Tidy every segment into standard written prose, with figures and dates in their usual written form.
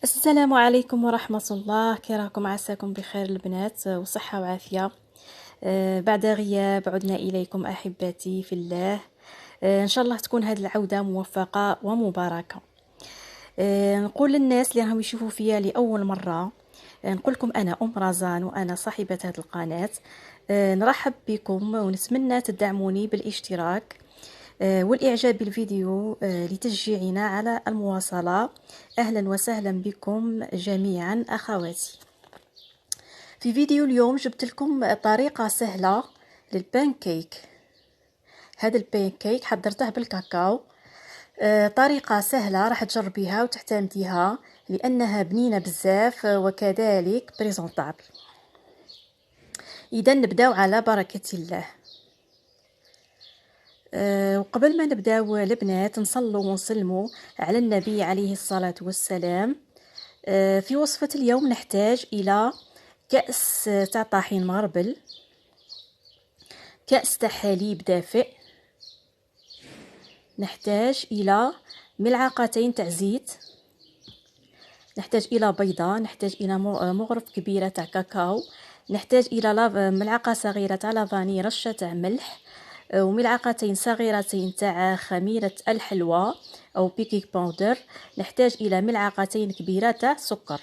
السلام عليكم ورحمة الله. كي راكم؟ عساكم بخير البنات وصحة وعافية. بعد غياب عدنا إليكم أحبتي في الله. إن شاء الله تكون هذه العودة موفقة ومباركة. نقول للناس اللي راهم يشوفوا فيا لأول مرة، نقول لكم أنا أم رزان وأنا صاحبة هذه القناة. نرحب بكم ونتمنى تدعموني بالاشتراك والإعجاب بالفيديو لتشجيعنا على المواصلة. أهلا وسهلا بكم جميعا أخواتي. في فيديو اليوم جبت لكم طريقة سهلة للبانكيك. هذا البانكيك حضرته بالكاكاو. طريقة سهلة راح تجربيها وتعتمديها لأنها بنينة بزاف وكذلك بريزونطابل. إذا نبداو على بركة الله. وقبل ما نبداو البنات نصلوا ونسلموا على النبي عليه الصلاة والسلام. في وصفة اليوم نحتاج إلى كأس تاع طحين مغربل، كأس تاع حليب دافئ، نحتاج إلى ملعقتين تاع زيت، نحتاج إلى بيضة، نحتاج إلى مغرف كبيرة تاع كاكاو، نحتاج إلى ملعقة صغيرة تاع لافاني، رشة تاع ملح، وملعقتين صغيرتين تاع خميرة الحلوى أو بيكينغ باودر، نحتاج إلى ملعقتين كبيرة تاع سكر.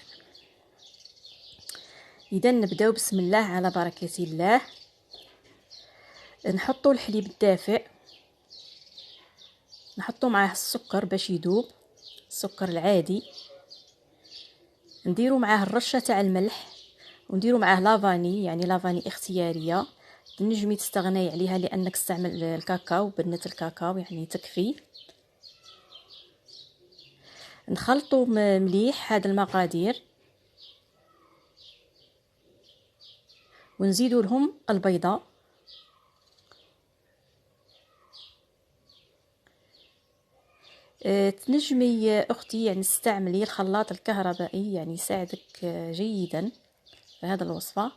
إذا نبداو بسم الله على بركة الله. نحطوا الحليب الدافئ، نحطوا معاه السكر باش يذوب، السكر العادي، نديروا معاه الرشه تاع الملح، ونديروا معاه لافاني، يعني لافاني اختياريه، تنجمي تستغني عليها لانك تستعمل الكاكاو، بنه الكاكاو يعني تكفي. نخلطوا مليح هاد المقادير ونزيدوا لهم البيضه. تنجمي اختي يعني تستعملي الخلاط الكهربائي، يعني يساعدك جيدا في هذه الوصفه،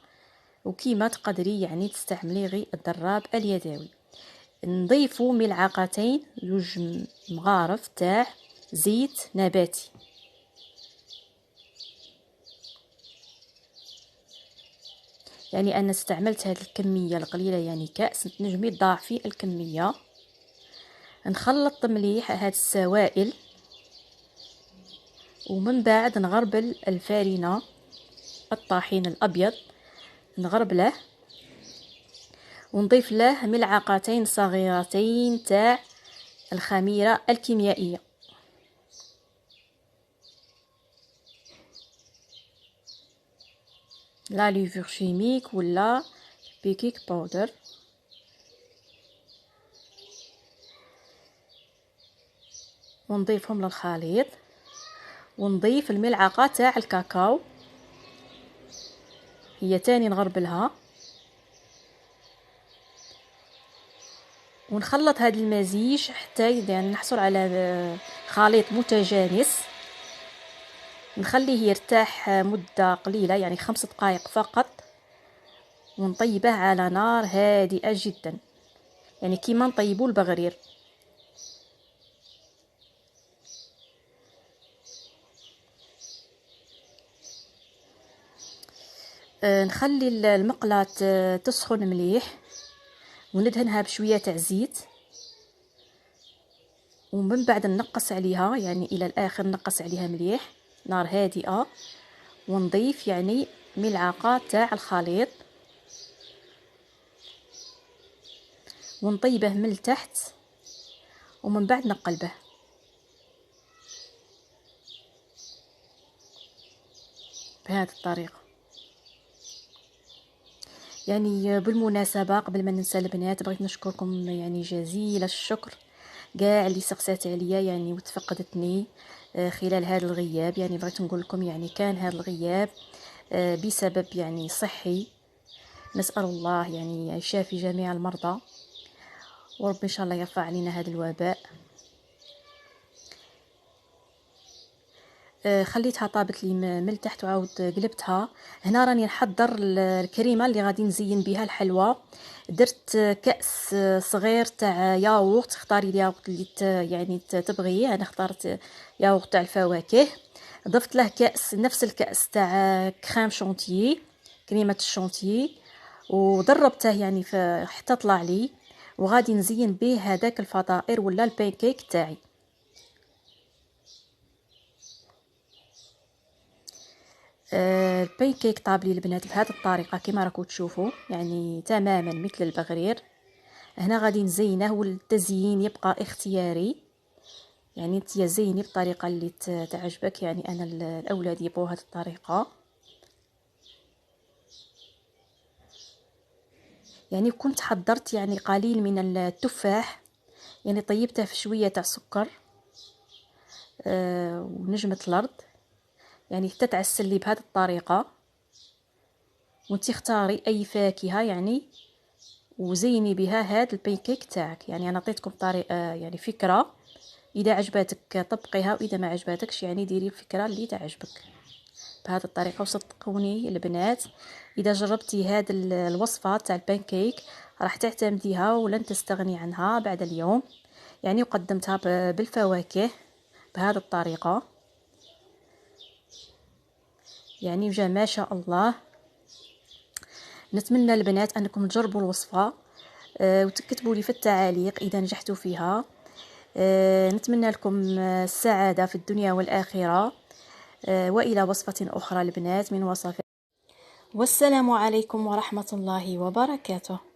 وكيما تقدري يعني تستعملي غير الضراب اليدوي. نضيفوا ملعقتين جوج مغارف تاع زيت نباتي. يعني انا استعملت هذه الكميه القليله، يعني كاس، تنجمي تضاعفي الكميه. نخلط مليح هاد السوائل، ومن بعد نغربل الفارينه، الطحين الابيض نغربله، ونضيف له ملعقتين صغيرتين تاع الخميره الكيميائيه. لا ليفور شيميك ولا بيكينغ باودر. ونضيفهم للخليط، ونضيف الملعقه تاع الكاكاو، هي تاني نغربلها، ونخلط هذا المزيج حتى يعني نحصل على خليط متجانس. نخليه يرتاح مدة قليلة، يعني 5 دقائق فقط، ونطيبه على نار هادئة جدا، يعني كيما نطيبوا البغرير. نخلي المقلاة تسخن مليح، وندهنها بشوية تاع زيت، ومن بعد نقص عليها، يعني الى الاخر نقص عليها مليح، نار هادئة، ونضيف يعني ملعقة تاع الخليط، ونطيبه من التحت، ومن بعد نقلبه بهذه الطريقة. يعني بالمناسبة قبل ما ننسى البنات، بغيت نشكركم يعني جزيل الشكر كاع اللي سقسات عليا يعني وتفقدتني خلال هذا الغياب. يعني بغيت نقول لكم يعني كان هذا الغياب بسبب يعني صحي. نسأل الله يعني يشافي جميع المرضى، ورب ان شاء الله يرفع علينا هذا الوباء. خليتها طابت لي من التحت وعاود قلبتها. هنا راني نحضر الكريمه اللي غادي نزين بها الحلوى. درت كاس صغير تاع ياغورت، اختاري الياغورت اللي يعني تبغيه. انا اخترت ياغورت تاع الفواكه. ضفت له كاس، نفس الكاس تاع كريم شونتيي، كريمه الشونتيي، وضربته يعني حتى طلع لي. وغادي نزين به هذاك الفطائر ولا البانكيك تاعي. البانكيك طاب لي البنات بهذه الطريقه كما راكم تشوفوا، يعني تماما مثل البغرير. هنا غادي نزينه، والتزيين يبقى اختياري، يعني انت زيني بالطريقه اللي تعجبك. يعني انا الاولاد يبغوا هذه الطريقه. يعني كنت حضرت يعني قليل من التفاح، يعني طيبته في شويه تاع سكر ونجمه الارض، يعني حتى تعسل لي بهذه الطريقه. وانت اختاري اي فاكهه يعني وزيني بها هاد البانكيك تاعك. يعني انا عطيتكم طريقه يعني فكره، اذا عجباتك طبقيها، واذا ما عجباتكش يعني ديري الفكره اللي تعجبك بهذه الطريقه. وصدقوني البنات، اذا جربتي هذه الوصفه تاع البانكيك راح تعتمديها ولن تستغني عنها بعد اليوم. يعني وقدمتها بالفواكه بهذه الطريقه، يعني وجا ما شاء الله. نتمنى البنات انكم تجربوا الوصفه وتكتبوا لي في التعاليق اذا نجحتوا فيها. نتمنى لكم السعاده في الدنيا والاخره. والى وصفه اخرى البنات من وصفات. والسلام عليكم ورحمه الله وبركاته.